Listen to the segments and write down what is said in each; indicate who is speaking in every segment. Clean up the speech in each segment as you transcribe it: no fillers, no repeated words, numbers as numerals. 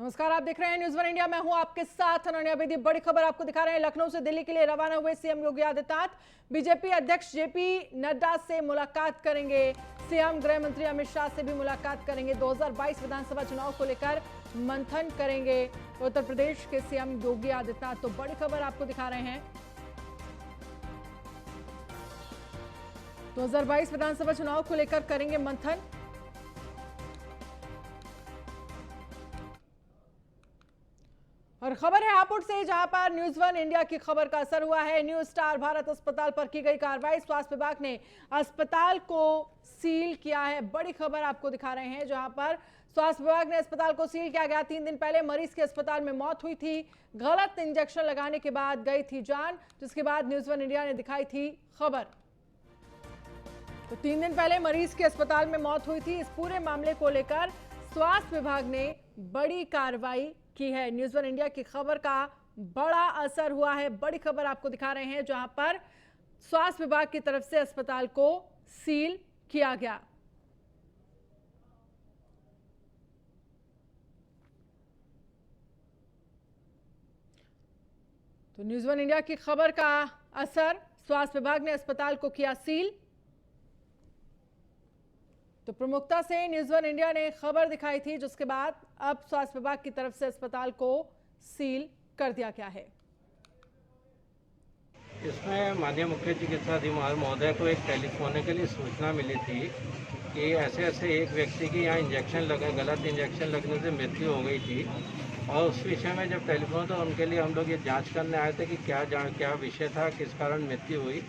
Speaker 1: नमस्कार, आप देख रहे हैं न्यूज़ वन इंडिया। मैं हूं आपके साथ अनन्या बेदी। बड़ी खबर आपको दिखा रहे हैं। लखनऊ से दिल्ली के लिए रवाना हुए सीएम योगी आदित्यनाथ बीजेपी अध्यक्ष जेपी नड्डा से मुलाकात करेंगे। सीएम गृह मंत्री अमित शाह से भी मुलाकात करेंगे। 2022 विधानसभा चुनाव को लेकर मंथन करेंगे उत्तर प्रदेश के सीएम योगी आदित्यनाथ। तो बड़ी खबर आपको दिखा रहे हैं। 2022 विधानसभा चुनाव को लेकर करेंगे मंथन। और खबर है हापुड़ से, जहां पर न्यूज़ वन इंडिया की खबर का असर हुआ है। न्यू स्टार भारत अस्पताल पर की गई कार्रवाई। स्वास्थ्य विभाग ने अस्पताल को सील किया है। बड़ी खबर आपको दिखा रहे हैं, जहां पर स्वास्थ्य विभाग ने अस्पताल को सील किया गया। 3 दिन पहले मरीज की अस्पताल में मौत हुई थी। गलत इंजेक्शन लगाने के बाद गई थी जान, जिसके बाद न्यूज़ वन इंडिया ने दिखाई थी खबर। तो 3 दिन पहले मरीज की अस्पताल में मौत हुई थी। इस पूरे मामले को लेकर स्वास्थ्य विभाग ने बड़ी कार्रवाई की है। न्यूज़ वन इंडिया की खबर का बड़ा असर हुआ है। बड़ी खबर आपको दिखा रहे हैं, जहां पर स्वास्थ्य विभाग की तरफ से अस्पताल को सील किया गया। तो न्यूज़ वन इंडिया की खबर का असर, स्वास्थ्य विभाग ने अस्पताल को किया सील। तो प्रमुखता से न्यूज़ वन इंडिया ने खबर दिखाई थी, जिसके बाद अब स्वास्थ्य विभाग की तरफ से अस्पताल को सील कर दिया गया है।
Speaker 2: इसमें माननीय मुख्य चिकित्सा अधिकारी महोदय को एक टेलीफोनिकली सूचना मिली थी कि ऐसे ऐसे एक व्यक्ति की यहाँ गलत इंजेक्शन लगने से मृत्यु हो गई थी। और उस विषय में जब टेलीफोन तो उनके लिए हम लोग ये जांच करने आए थे कि क्या विषय था, किस कारण मृत्यु हुई।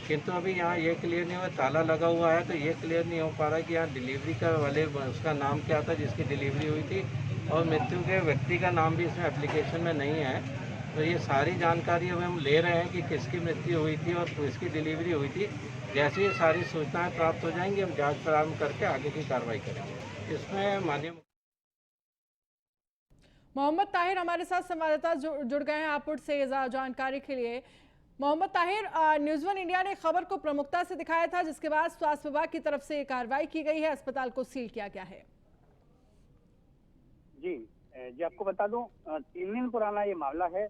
Speaker 2: किंतु अभी यहाँ ये क्लियर नहीं हुआ, ताला लगा हुआ है तो ये क्लियर नहीं हो पा रहा कि यहाँ डिलीवरी का वाले उसका नाम क्या था जिसकी डिलीवरी हुई थी, और मृत्यु के व्यक्ति का नाम भी इसमें एप्लीकेशन में नहीं है। तो ये सारी जानकारी अब हम ले रहे हैं कि किसकी मृत्यु हुई थी और किसकी डिलीवरी हुई थी। जैसे ये सारी सूचनाएं प्राप्त हो जाएंगी, हम जांच प्रारंभ करके आगे की कार्रवाई करेंगे। इसमें माननीय
Speaker 1: मोहम्मद ताहिर हमारे साथ संवाददाता जुड़ गए हैं हापुड़ से जानकारी के लिए। Mohammad Tahir, news one India ने खबर को प्रमुखता से दिखाया था, जिसके बाद स्वास्थ्य विभाग की तरफ से कार्रवाई की गई है, अस्पताल को सील किया गया है।
Speaker 3: जी आपको बता दूं, 3 दिन पुराना ये मामला है।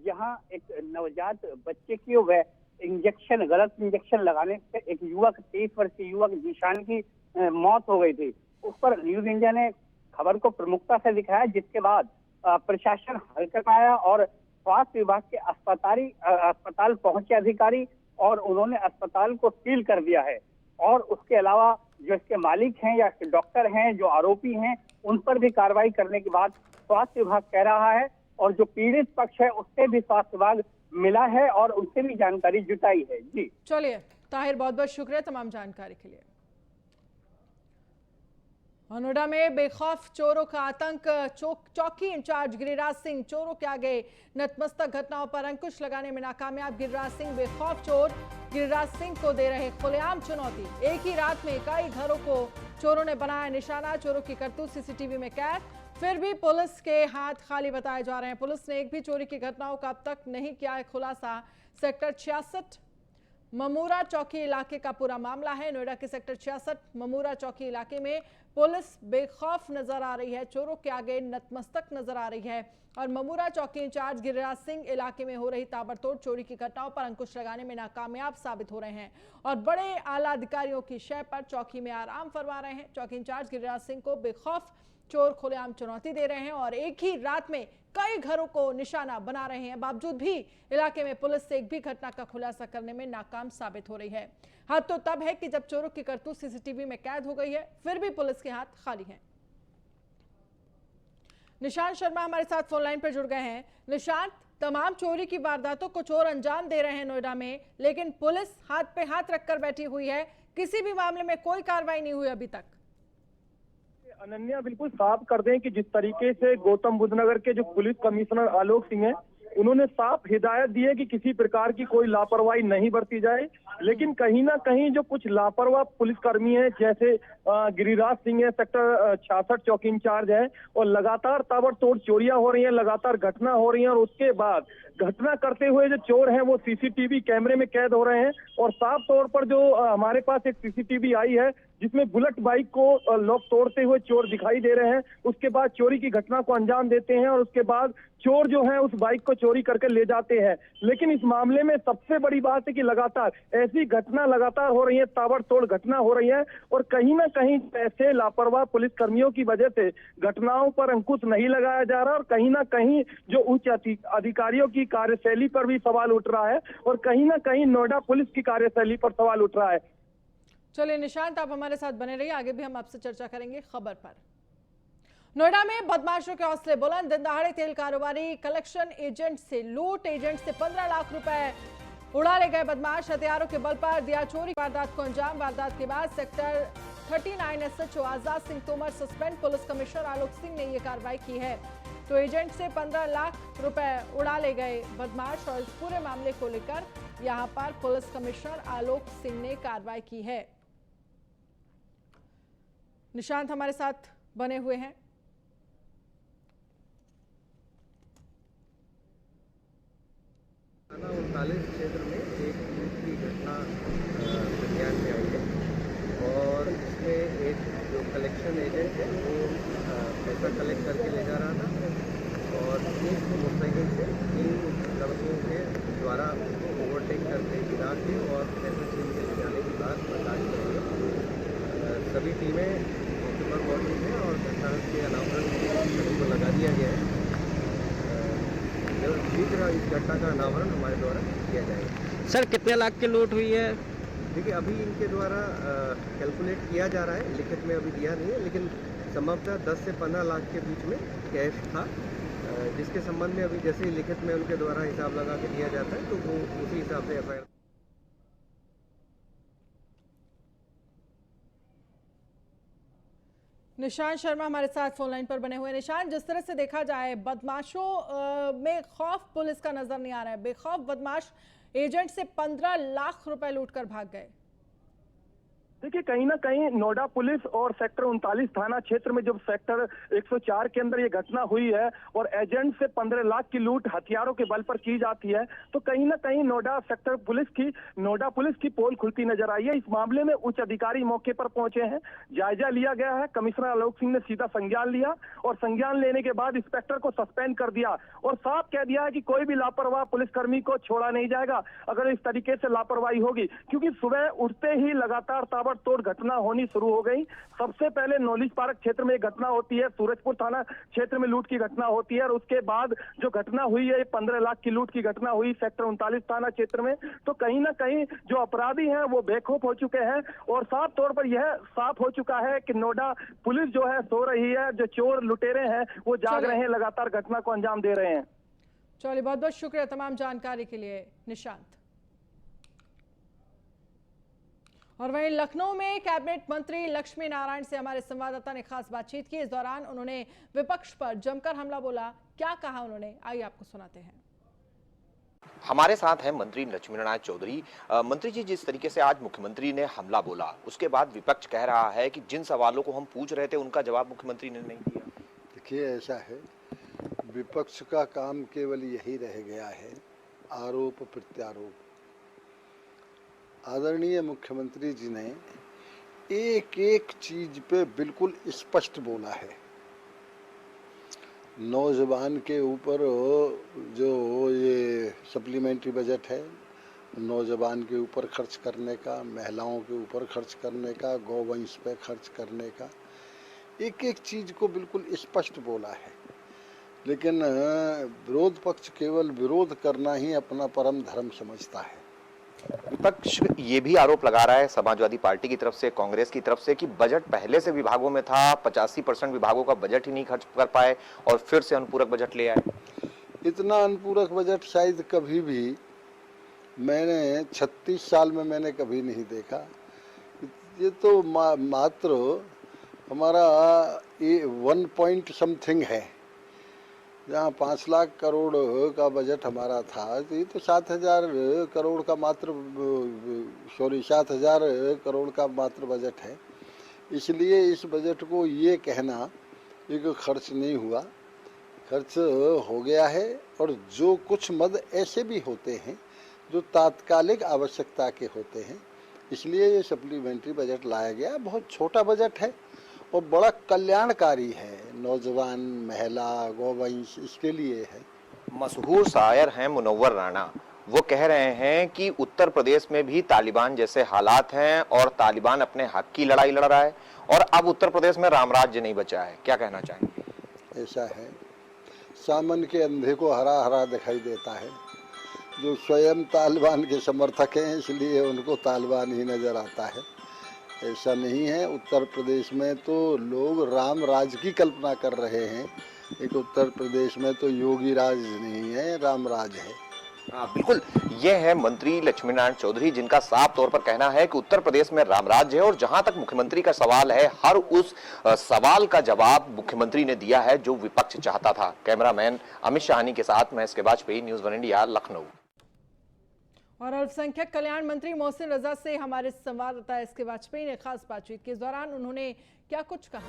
Speaker 3: यहाँ एक नवजात बच्चे की गलत इंजेक्शन लगाने से एक 23 वर्षीय युवक जीशान की मौत हो गई थी। उस पर न्यूज़ इंडिया ने खबर को प्रमुखता से दिखाया, जिसके बाद प्रशासन हरकत आया और स्वास्थ्य विभाग के अस्पताल पहुंचे अधिकारी और उन्होंने अस्पताल को सील कर दिया है। और उसके अलावा जो इसके मालिक हैं या डॉक्टर हैं, जो आरोपी हैं, उन पर भी कार्रवाई करने के बाद स्वास्थ्य विभाग कह रहा है, और जो पीड़ित पक्ष है उससे भी स्वास्थ्य विभाग मिला है और उनसे भी जानकारी जुटाई है। जी
Speaker 1: चलिए ताहिर, बहुत बहुत शुक्रिया तमाम जानकारी के लिए। नोएडा में बेखौफ चोरों का आतंक। चौकी इंचार्ज गिरिराज सिंह चोरों के आगे नतमस्तक। घटनाओं पर अंकुश लगाने में नाकामयाब गिरिराज सिंह। बेखौफ चोर गिरिराज सिंह को दे रहे खुलेआम चुनौती। एक ही रात में कई घरों को चोरों ने बनाया निशाना। चोरों की करतूत सीसीटीवी में कैद, फिर भी पुलिस के हाथ खाली बताए जा रहे हैं। पुलिस ने एक भी चोरी की घटनाओं का अब तक नहीं किया है खुलासा। सेक्टर 66 ममूरा चौकी इलाके का पूरा मामला है। नोएडा के सेक्टर 66 ममूरा चौकी इलाके में पुलिस बेखौफ नजर आ रही है, चोरों के आगे नतमस्तक नजर आ रही है। और ममूरा चौकी इंचार्ज गिरिराज सिंह इलाके में हो रही ताबड़तोड़ चोरी की घटनाओं पर अंकुश लगाने में नाकामयाब साबित हो रहे हैं और बड़े आला अधिकारियों की शय पर चौकी में आराम फरमा रहे हैं। चौकी इंचार्ज गिरिराज सिंह को बेखौफ चोर खुलेआम चुनौती दे रहे हैं और एक ही रात में कई घरों को निशाना बना रहे हैं। बावजूद भी इलाके में पुलिस से एक भी घटना का खुलासा करने में नाकाम साबित हो रही है। हाथ तो तब है कि जब चोरों की करतूत सीसीटीवी में कैद हो गई है, फिर भी पुलिस के हाथ खाली हैं। निशांत शर्मा हमारे साथ फोन लाइन पर जुड़ गए हैं। निशांत, तमाम चोरी की वारदातों को चोर अंजाम दे रहे हैं नोएडा में, लेकिन पुलिस हाथ पे हाथ रखकर बैठी हुई है। किसी भी मामले में कोई कार्रवाई नहीं हुई अभी तक।
Speaker 4: अनन्या, बिल्कुल साफ कर दें कि जिस तरीके से गौतम बुद्ध नगर के जो पुलिस कमिश्नर आलोक सिंह हैं, उन्होंने साफ हिदायत दी है कि किसी प्रकार की कोई लापरवाही नहीं बरती जाए। लेकिन कहीं ना कहीं जो कुछ लापरवाह पुलिसकर्मी हैं, जैसे गिरिराज सिंह है, सेक्टर 66 चौकी इंचार्ज है, और लगातार ताबड़तोड़ चोरियां हो रही हैं, लगातार घटना हो रही है, और उसके बाद घटना करते हुए जो चोर हैं वो सीसीटीवी कैमरे में कैद हो रहे हैं। और साफ तौर पर जो हमारे पास एक सीसीटीवी आई है जिसमें बुलेट बाइक को लोग तोड़ते हुए चोर दिखाई दे रहे हैं। उसके बाद चोरी की घटना को अंजाम देते हैं और उसके बाद चोर जो है उस बाइक को चोरी करके ले जाते हैं। लेकिन इस मामले में सबसे बड़ी बात है कि लगातार ऐसी घटना लगातार हो रही है, ताबड़तोड़ घटना हो रही है और कहीं ना कहीं ऐसे लापरवाह पुलिस कर्मियों की वजह से घटनाओं पर अंकुश नहीं लगाया जा रहा और कहीं ना कहीं जो उच्च अधिकारियों की कार्यशैली पर भी सवाल उठ रहा है और कहीं ना कहीं नोएडा पुलिस की कार्यशैली पर सवाल उठ रहा है।
Speaker 1: चलिए निशांत, आप हमारे साथ बने रहिए, आगे भी हम आपसे चर्चा करेंगे खबर पर। नोएडा में बदमाशों के हौसले बुलंद, दिन दहाड़े तेल कारोबारी कलेक्शन एजेंट से लूट, एजेंट से 15 लाख रुपए उड़ा ले गए बदमाश, हथियारों के बल पर दिया चोरी वारदात को अंजाम। वारदात के बाद sector 39 SHO Azad Singh Tomar suspend, police commissioner Alok Singh ने यह कार्रवाई की है। तो एजेंट से 15 लाख रुपए उड़ा ले गए बदमाश और इस पूरे मामले को लेकर यहां पर पुलिस कमिश्नर आलोक सिंह ने कार्रवाई की है। निशांत हमारे साथ बने हुए हैं।
Speaker 5: थाना 39 क्षेत्र में एक लूट की घटना संज्ञान में आई है और इसमें एक जो कलेक्शन एजेंट है वो पैसा कलेक्ट करके ले जा रहा था और एक मोटरसाइकिल से 3 लड़कों के द्वारा उसको ओवरटेक करके गिरा के और पैसा छीन के ले जाने की बात बताई गई है। सभी टीमें मौके पर मौजूद हैं और घटना के अनावरण सभी को लगा दिया गया है। शीघ्र इस घटना का अनावरण हमारे द्वारा किया जाएगा।
Speaker 6: सर कितने लाख की लूट हुई है?
Speaker 5: देखिए अभी इनके द्वारा कैलकुलेट किया जा रहा है, लिखित में अभी दिया नहीं है, लेकिन संभवतः 10 से 15 लाख के बीच में कैश था, जिसके संबंध में अभी जैसे ही लिखित में उनके द्वारा हिसाब लगा के दिया जाता है तो वो उसी हिसाब से FIR।
Speaker 1: निशांत शर्मा हमारे साथ फोन लाइन पर बने हुए। निशांत, जिस तरह से देखा जाए बदमाशों में खौफ पुलिस का नजर नहीं आ रहा है, बेखौफ बदमाश एजेंट से 15 लाख रुपए लूटकर भाग गए।
Speaker 4: देखिए कहीं ना कहीं नोएडा पुलिस और सेक्टर 39 थाना क्षेत्र में जब सेक्टर 104 के अंदर ये घटना हुई है और एजेंट से 15 लाख की लूट हथियारों के बल पर की जाती है तो कहीं ना कहीं नोएडा पुलिस की पोल खुलती नजर आई है। इस मामले में उच्च अधिकारी मौके पर पहुंचे हैं, जायजा लिया गया है। कमिश्नर आलोक सिंह ने सीधा संज्ञान लिया और संज्ञान लेने के बाद इंस्पेक्टर को सस्पेंड कर दिया और साफ कह दिया है कि कोई भी लापरवाह पुलिसकर्मी को छोड़ा नहीं जाएगा अगर इस तरीके से लापरवाही होगी, क्योंकि सुबह उठते ही लगातार तोड़ घटना होनी शुरू हो गई। सबसे पहले नॉलेज पार्क क्षेत्र में एक घटना होती है, सूरजपुर थाना क्षेत्र में लूट की घटना होती है और उसके बाद जो घटना हुई है 15 लाख की लूट की घटना हुई सेक्टर 39 थाना क्षेत्र में। तो कहीं ना कहीं जो अपराधी हैं वो बेखौफ हो चुके हैं और साफ तौर पर यह साफ हो चुका है कि नोएडा पुलिस जो है सो रही है, जो चोर लुटेरे हैं वो जाग रहे हैं, लगातार घटना को अंजाम दे रहे हैं।
Speaker 1: चलिए, बहुत बहुत शुक्रिया तमाम जानकारी के लिए निशांत। और वहीं लखनऊ में कैबिनेट मंत्री लक्ष्मी नारायण से हमारे संवाददाता ने खास बातचीत की। इस दौरान उन्होंने विपक्ष पर जमकर हमला बोला। क्या कहा उन्होंने, आइए आपको सुनाते हैं।
Speaker 7: हमारे साथ है मंत्री लक्ष्मी नारायण चौधरी। मंत्री जी, जिस तरीके से आज मुख्यमंत्री ने हमला बोला उसके बाद विपक्ष कह रहा है कि जिन सवालों को हम पूछ रहे थे उनका जवाब मुख्यमंत्री ने नहीं दिया।
Speaker 8: देखिए ऐसा है, विपक्ष का काम केवल यही रह गया है, आरोप प्रत्यारोप। आदरणीय मुख्यमंत्री जी ने एक एक चीज पे बिल्कुल स्पष्ट बोला है। नौजवान के ऊपर जो ये सप्लीमेंट्री बजट है, नौजवान के ऊपर खर्च करने का, महिलाओं के ऊपर खर्च करने का, गौवंश पे खर्च करने का, एक एक चीज को बिल्कुल स्पष्ट बोला है। लेकिन विरोध पक्ष केवल विरोध करना ही अपना परम धर्म समझता है।
Speaker 7: विपक्ष ये भी आरोप लगा रहा है समाजवादी पार्टी की तरफ से, कांग्रेस की तरफ से, कि बजट पहले से विभागों में था, 85% विभागों का बजट ही नहीं खर्च कर पाए और फिर से अनुपूरक बजट ले आए।
Speaker 8: इतना अनुपूरक बजट शायद कभी भी मैंने 36 साल में मैंने कभी नहीं देखा। ये तो मात्र हमारा 1 पॉइंट समथिंग है, जहाँ 5 लाख करोड़ का बजट हमारा था, तो ये तो 7,000 करोड़ का मात्र 7,000 करोड़ का मात्र बजट है। इसलिए इस बजट को ये कहना कि खर्च नहीं हुआ, खर्च हो गया है। और जो कुछ मद ऐसे भी होते हैं जो तात्कालिक आवश्यकता के होते हैं, इसलिए ये सप्लीमेंट्री बजट लाया गया। बहुत छोटा बजट है और बड़ा कल्याणकारी है, नौजवान, महिला, गौवंश, इसके लिए है।
Speaker 7: मशहूर शायर हैं मुनव्वर राणा, वो कह रहे हैं कि उत्तर प्रदेश में भी तालिबान जैसे हालात हैं और तालिबान अपने हक की लड़ाई लड़ रहा है और अब उत्तर प्रदेश में राम राज्य नहीं बचा है। क्या कहना चाहेंगे?
Speaker 8: ऐसा है, सामन के अंधे को हरा हरा दिखाई देता है। जो स्वयं तालिबान के समर्थक हैं इसलिए उनको तालिबान ही नज़र आता है। ऐसा नहीं है। उत्तर प्रदेश में तो लोग राम राज की कल्पना कर रहे हैं। एक उत्तर प्रदेश में तो योगी राज नहीं है, राम राज है।
Speaker 7: बिल्कुल, ये है मंत्री लक्ष्मी नारायण चौधरी, जिनका साफ तौर पर कहना है कि उत्तर प्रदेश में राम राज्य है और जहां तक मुख्यमंत्री का सवाल है, हर उस सवाल का जवाब मुख्यमंत्री ने दिया है जो विपक्ष चाहता था। कैमरामैन अमित शाहनी के साथ मैं इसके वाजपेयी, न्यूज़ 1 इंडिया, लखनऊ।
Speaker 1: और अल्पसंख्यक कल्याण मंत्री मोहसिन रजा से हमारे संवाददाता इसके वाजपेयी ने खास बातचीत की। इस दौरान उन्होंने क्या कुछ कहा?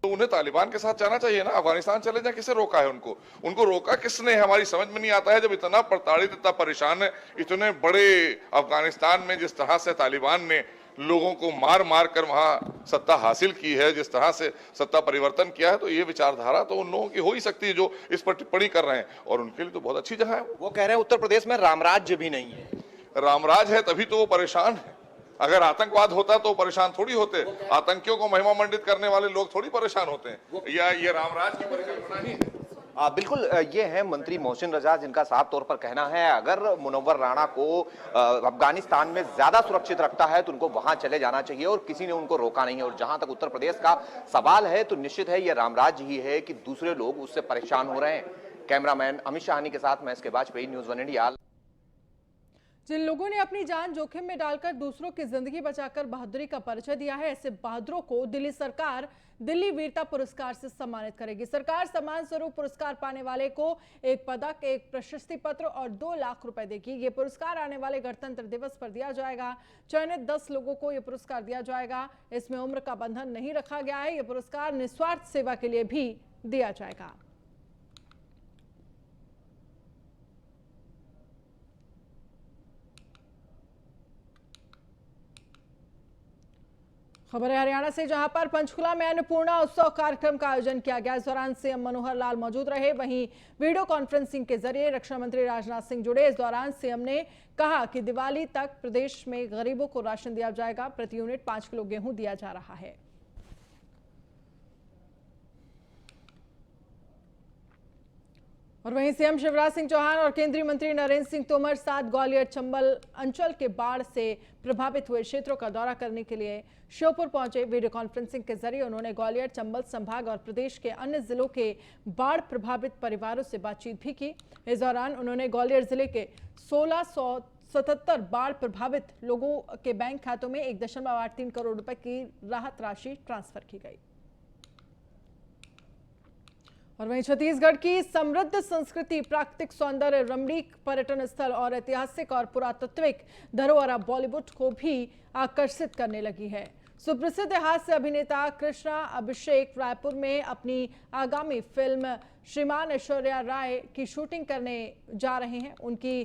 Speaker 9: तो उन्हें तालिबान के साथ जाना चाहिए ना, अफगानिस्तान चले जाए। किसे रोका है उनको रोका किसने? हमारी समझ में नहीं आता है। जब इतना प्रताड़ित, इतना परेशान है, इतने बड़े अफगानिस्तान में जिस तरह से तालिबान ने लोगों को मार मार कर वहां सत्ता हासिल की है, जिस तरह से सत्ता परिवर्तन किया है, तो ये विचारधारा तो उन लोगों की हो ही सकती है जो इस पर टिप्पणी कर रहे हैं, और उनके लिए तो बहुत अच्छी जगह है।
Speaker 7: वो कह रहे हैं उत्तर प्रदेश में रामराज्य भी नहीं है।
Speaker 9: रामराज है तभी तो वो परेशान है। अगर आतंकवाद होता तो परेशान थोड़ी होते। आतंकियों को महिमा मंडित करने वाले लोग थोड़ी परेशान होते हैं। या ये रामराज की परिकल्पना ही है।
Speaker 7: बिल्कुल, ये है मंत्री मोहसिन रजा, जिनका साफ तौर पर कहना है अगर मुनव्वर राणा को अफगानिस्तान में ज्यादा सुरक्षित रखता है तो उनको वहां चले जाना चाहिए और किसी ने उनको रोका नहीं है। और जहां तक उत्तर प्रदेश का सवाल है तो निश्चित है ये रामराज ही है कि दूसरे लोग उससे परेशान हो रहे हैं। कैमरामैन अमित शाहनी के साथ मैं इसके वाजपेयी, न्यूज़ 1 इंडिया।
Speaker 1: जिन लोगों ने अपनी जान जोखिम में डालकर दूसरों की जिंदगी बचाकर बहादुरी का परिचय दिया है, ऐसे बहादुरों को दिल्ली सरकार दिल्ली वीरता पुरस्कार से सम्मानित करेगी। सरकार सम्मान स्वरूप पुरस्कार पाने वाले को एक पदक, एक प्रशस्ति पत्र और 2 लाख रुपए देगी। ये पुरस्कार आने वाले गणतंत्र दिवस पर दिया जाएगा। चयनित 10 लोगों को यह पुरस्कार दिया जाएगा। इसमें उम्र का बंधन नहीं रखा गया है। यह पुरस्कार निस्वार्थ सेवा के लिए भी दिया जाएगा। खबर है हरियाणा से, जहां पर पंचकुला में अन्नपूर्णा उत्सव कार्यक्रम का आयोजन किया गया। इस दौरान सीएम मनोहर लाल मौजूद रहे। वहीं वीडियो कॉन्फ्रेंसिंग के जरिए रक्षा मंत्री राजनाथ सिंह जुड़े। इस दौरान सीएम ने कहा कि दिवाली तक प्रदेश में गरीबों को राशन दिया जाएगा। प्रति यूनिट 5 किलो गेहूं दिया जा रहा है। और वहीं सीएम शिवराज सिंह चौहान और केंद्रीय मंत्री नरेंद्र सिंह तोमर साथ ग्वालियर चंबल अंचल के बाढ़ से प्रभावित हुए क्षेत्रों का दौरा करने के लिए श्योपुर पहुंचे। वीडियो कॉन्फ्रेंसिंग के जरिए उन्होंने ग्वालियर चंबल संभाग और प्रदेश के अन्य जिलों के बाढ़ प्रभावित परिवारों से बातचीत भी की। इस दौरान उन्होंने ग्वालियर जिले के 1677 बाढ़ प्रभावित लोगों के बैंक खातों में 1.83 करोड़ रुपए की राहत राशि ट्रांसफर की गई। और वहीं छत्तीसगढ़ की समृद्ध संस्कृति, प्राकृतिक सौंदर्य, रमणीक पर्यटन स्थल और ऐतिहासिक और पुरातात्विक धरोहर बॉलीवुड को भी आकर्षित करने लगी है। सुप्रसिद्ध हास्य अभिनेता कृष्णा अभिषेक रायपुर में अपनी आगामी फिल्म श्रीमान ऐश्वर्या राय की शूटिंग करने जा रहे हैं। उनकी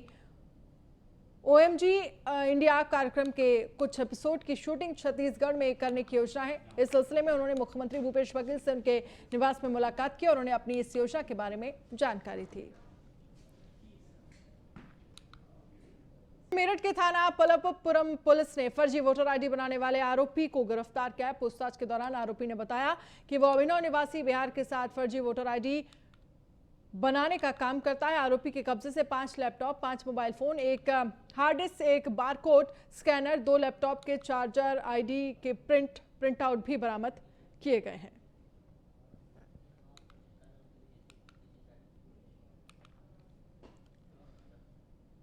Speaker 1: OMG इंडिया कार्यक्रम के कुछ एपिसोड की शूटिंग छत्तीसगढ़ में करने की योजना है। इस सिलसिले में उन्होंने मुख्यमंत्री भूपेश बघेल से उनके निवास में मुलाकात की और उन्हें अपनी इस योजना के बारे में जानकारी थी। मेरठ के थाना पलपपुरम पुलिस ने फर्जी वोटर आईडी बनाने वाले आरोपी को गिरफ्तार किया। पूछताछ के दौरान आरोपी ने बताया कि वो अभिनव निवासी बिहार के साथ फर्जी वोटर आईडी बनाने का काम करता है। आरोपी के कब्जे से 5 लैपटॉप, 5 मोबाइल फोन, एक हार्ड डिस्क, एक बारकोड स्कैनर, 2 लैपटॉप के चार्जर, आईडी के प्रिंट आउट भी बरामद किए गए हैं।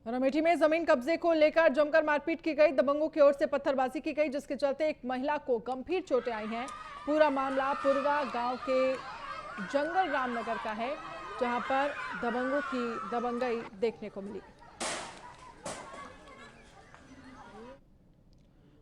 Speaker 1: और अमेठी में जमीन कब्जे को लेकर जमकर मारपीट की गई। दबंगों की ओर से पत्थरबाजी की गई, जिसके चलते एक महिला को गंभीर चोटें आई हैं। पूरा मामला पुरवा गांव के जंगल रामनगर का है, जहां पर दबंगों की दबंगई देखने को मिली।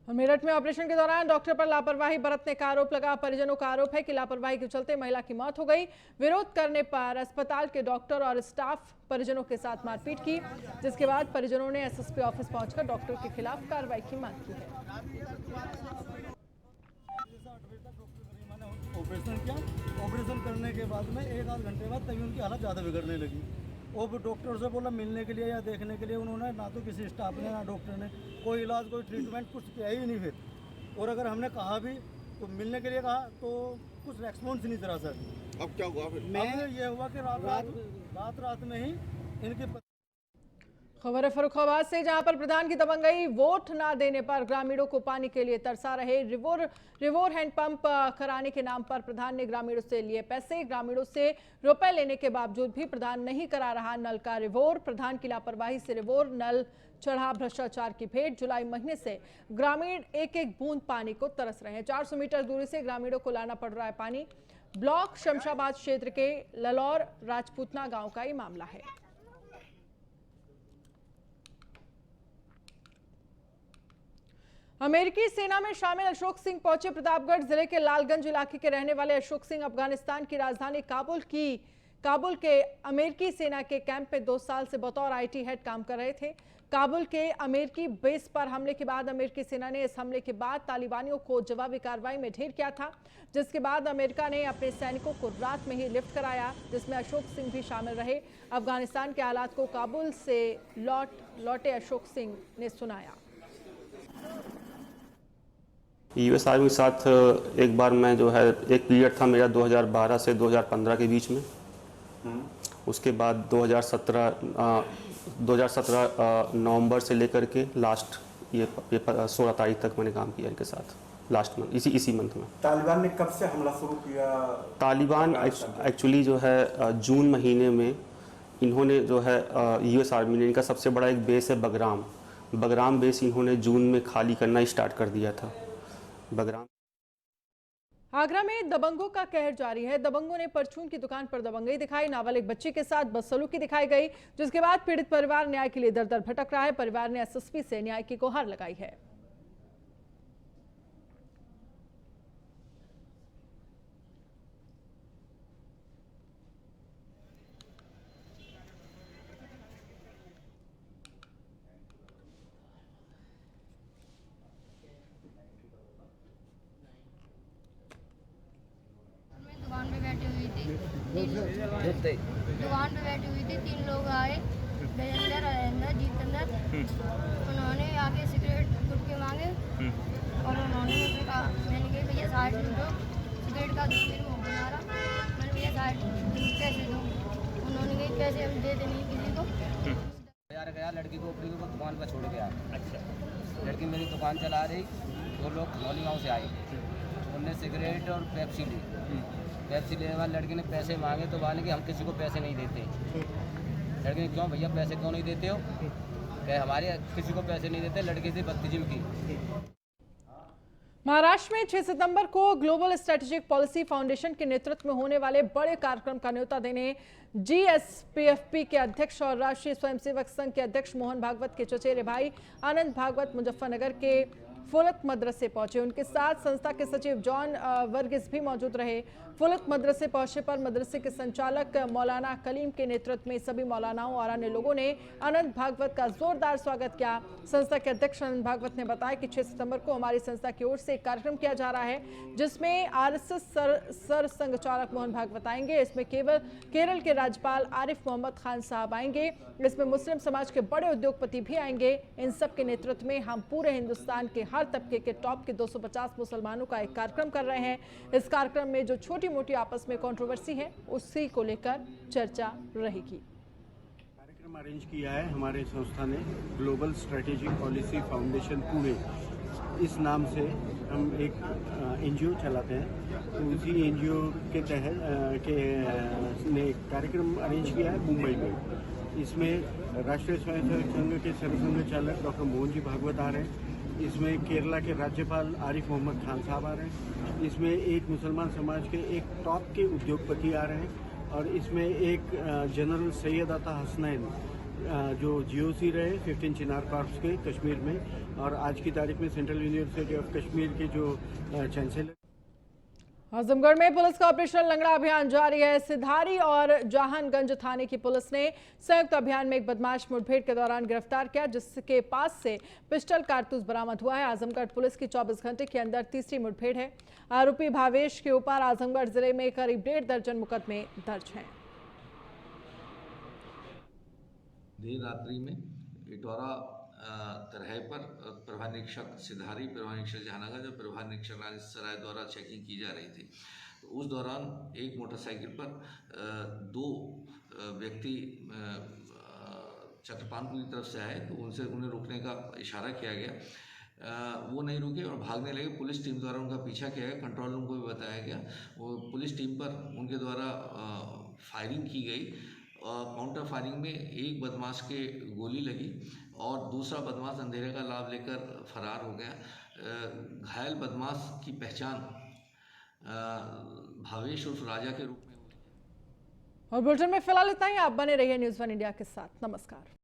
Speaker 1: मेरठ में ऑपरेशन के दौरान डॉक्टर पर लापरवाही बरतने का आरोप लगा। परिजनों का आरोप है कि लापरवाही के चलते महिला की मौत हो गई। विरोध करने पर अस्पताल के डॉक्टर और स्टाफ परिजनों के साथ मारपीट की, जिसके बाद परिजनों ने एसएसपी ऑफिस पहुंचकर डॉक्टर के खिलाफ कार्रवाई की मांग की है।
Speaker 10: ऑपरेशन किया, ऑपरेशन करने के बाद में 1-8 घंटे बाद तभी उनकी हालत ज़्यादा बिगड़ने लगी। वो डॉक्टर से बोला मिलने के लिए या देखने के लिए, उन्होंने ना तो किसी स्टाफ ने ना डॉक्टर ने कोई इलाज कोई ट्रीटमेंट कुछ किया ही नहीं फिर। और अगर हमने कहा भी तो मिलने के लिए कहा तो कुछ रेस्पॉन्स नहीं करा सर।
Speaker 11: अब क्या हुआ फिर?
Speaker 10: ये हुआ कि रात में ही इनके
Speaker 1: खबर है फर्रुखाबाद से, जहां पर प्रधान की दबंगई, वोट ना देने पर ग्रामीणों को पानी के लिए तरसा रहे। रिवोर हैंडपंप कराने के नाम पर प्रधान ने ग्रामीणों से लिए पैसे। ग्रामीणों से रुपए लेने के बावजूद भी प्रधान नहीं करा रहा नल का रिवोर। प्रधान की लापरवाही से रिवोर नल चढ़ा भ्रष्टाचार की भेंट। जुलाई महीने से ग्रामीण एक एक बूंद पानी को तरस रहे हैं। 400 मीटर दूरी से ग्रामीणों को लाना पड़ रहा है पानी। ब्लॉक शमशाबाद क्षेत्र के ललौर राजपूतना गाँव का ये मामला है। अमेरिकी सेना में शामिल अशोक सिंह पहुंचे प्रतापगढ़ जिले के लालगंज इलाके के रहने वाले अशोक सिंह अफगानिस्तान की राजधानी काबुल के अमेरिकी सेना के कैंप में 2 साल से बतौर आईटी हेड काम कर रहे थे। काबुल के अमेरिकी बेस पर हमले के बाद अमेरिकी सेना ने इस हमले के बाद तालिबानियों को जवाबी कार्रवाई में ढेर किया था, जिसके बाद अमेरिका ने अपने सैनिकों को रात में ही लिफ्ट कराया, जिसमें अशोक सिंह भी शामिल रहे। अफगानिस्तान के हालात को काबुल से लौटे अशोक सिंह ने सुनाया।
Speaker 12: यूएस आर्मी के साथ एक बार मैं जो है एक पीरियड था मेरा 2012 से 2015 के बीच में। उसके बाद 2017 नवंबर से लेकर के लास्ट ये 16 तारीख तक मैंने काम किया इनके साथ, लास्ट मंथ इसी मंथ में।
Speaker 11: तालिबान ने कब से हमला शुरू किया?
Speaker 12: तालिबान एक्चुअली जो है जून महीने में इन्होंने जो है यूएस आर्मी ने, इनका सबसे बड़ा एक बेस है बगराम बेस इन्होंने जून में खाली करना स्टार्ट कर दिया था।
Speaker 1: आगरा में दबंगों का कहर जारी है। दबंगों ने परचून की दुकान पर दबंगई दिखाई। नाबालिग बच्ची के साथ बदसलूकी दिखाई गई, जिसके बाद पीड़ित परिवार न्याय के लिए दर-दर भटक रहा है। परिवार ने एसएसपी से न्याय की गुहार लगाई है।
Speaker 13: दुकान पे बैठी हुई थी, 3 लोग आए, गजेंद्र, राजेंद्र, जीतेंद्र। उन्होंने आके सिगरेट गुटके मांगे और उन्होंने मुझसे कहा, मैंने कही भैया 60 लूटो, सिगरेट का दो मेरे मुँह बना रहा। मैंने भैया 60 कैसे दूँ? उन्होंने कही पैसे हम दे देंगे किसी को।
Speaker 14: गया लड़की को अपनी को दुकान पर छोड़ गया। अच्छा, लड़की मेरी दुकान चला रही, 2 लोग खनौली गाँव से आए, उनने सिगरेट और पेप्सी ली। पेप्सी लेने वाले लड़के ने पैसे मांगे तो बोले कि हम किसी को पैसे नहीं देते। लड़के ने क्यों भैया पैसे क्यों नहीं देते हो? क्या हमारे किसी को पैसे नहीं देते। लड़के से बदतमीजी की।
Speaker 1: महाराष्ट्र में 6 सितंबर को ग्लोबल स्ट्रेटेजिक पॉलिसी फाउंडेशन के नेतृत्व में होने वाले बड़े कार्यक्रम का न्योता देने जीएसपीएफपी के अध्यक्ष और राष्ट्रीय स्वयंसेवक संघ के अध्यक्ष मोहन भागवत के चचेरे भाई आनंद भागवत मुजफ्फरनगर के फुलत मदरसे पहुंचे। उनके साथ संस्था के सचिव जॉन वर्गीस भी मौजूद रहे। फुलत मदरसे पहुंचे पर मदरसे के संचालक मौलाना कलीम के नेतृत्व में सभी मौलानाओं और अन्य लोगों ने आनंद भागवत का जोरदार स्वागत किया। संस्था के अध्यक्ष आनंद भागवत ने बताया कि 6 सितंबर को हमारी संस्था की ओर से एक कार्यक्रम किया जा रहा है, जिसमें आरएसएस सर संघ चालक मोहन भागवत आएंगे। इसमें केरल के राज्यपाल आरिफ मोहम्मद खान साहब आएंगे। इसमें मुस्लिम समाज के बड़े उद्योगपति भी आएंगे। इन सब के नेतृत्व में हम पूरे हिंदुस्तान के हर तबके के टॉप के 250 मुसलमानों का एक कार्यक्रम कर रहे हैं। इस कार्यक्रम में जो छोटी मोटी आपस में कंट्रोवर्सी है उसी को लेकर चर्चा रहेगी।
Speaker 15: कार्यक्रम अरेंज किया है हमारे संस्था ने, global strategic policy foundation Pune, इस नाम से हम एक एनजीओ चलाते हैं। तो उसी एनजीओ के तहत ने कार्यक्रम अरेंज किया है मुंबई में। इसमें राष्ट्रीय स्वयंसेवक संघ के सरसंघ चालक डॉक्टर मोहन जी भागवत आ रहे हैं। इसमें केरला के राज्यपाल आरिफ मोहम्मद खान साहब आ रहे हैं। इसमें एक मुसलमान समाज के एक टॉप के उद्योगपति आ रहे हैं और इसमें एक जनरल सैयद अता हसनैन जो GOC रहे 15 चिनार कॉर्प्स के कश्मीर में, और आज की तारीख में सेंट्रल यूनिवर्सिटी ऑफ कश्मीर के जो चांसलर।
Speaker 1: आजमगढ़ में पुलिस का ऑपरेशन लंगड़ा अभियान जारी है। सिधारी और जहानगंज थाने की पुलिस ने संयुक्त अभियान में एक बदमाश मुठभेड़ के दौरान गिरफ्तार किया, जिसके पास से पिस्टल कारतूस बरामद हुआ है। आजमगढ़ पुलिस की 24 घंटे के अंदर तीसरी मुठभेड़ है। आरोपी भावेश के ऊपर आजमगढ़ जिले में करीब 1.5 दर्जन मुकदमे दर्ज हैं।
Speaker 16: देर रात्रि में इटौरा तरह पर प्रभारी निरीक्षक सिधारी, प्रभारी निरीक्षक जहानगंज और प्रभारी निरीक्षक राजसराय द्वारा चेकिंग की जा रही थी। तो उस दौरान एक मोटरसाइकिल पर दो व्यक्ति चट्टपानपुर की तरफ से आए, तो उन्हें रोकने का इशारा किया गया। वो नहीं रुके और भागने लगे। पुलिस टीम द्वारा उनका पीछा किया गया। कंट्रोल रूम को भी बताया गया। वो पुलिस टीम पर उनके द्वारा फायरिंग की गई और काउंटर फायरिंग में एक बदमाश के गोली लगी और दूसरा बदमाश अंधेरे का लाभ लेकर फरार हो गया। घायल बदमाश की पहचान भावेश उर्फ राजा के रूप में।
Speaker 1: और बुलेटिन में फिलहाल इतना ही। आप बने रहिए न्यूज़ 1 इंडिया के साथ। नमस्कार।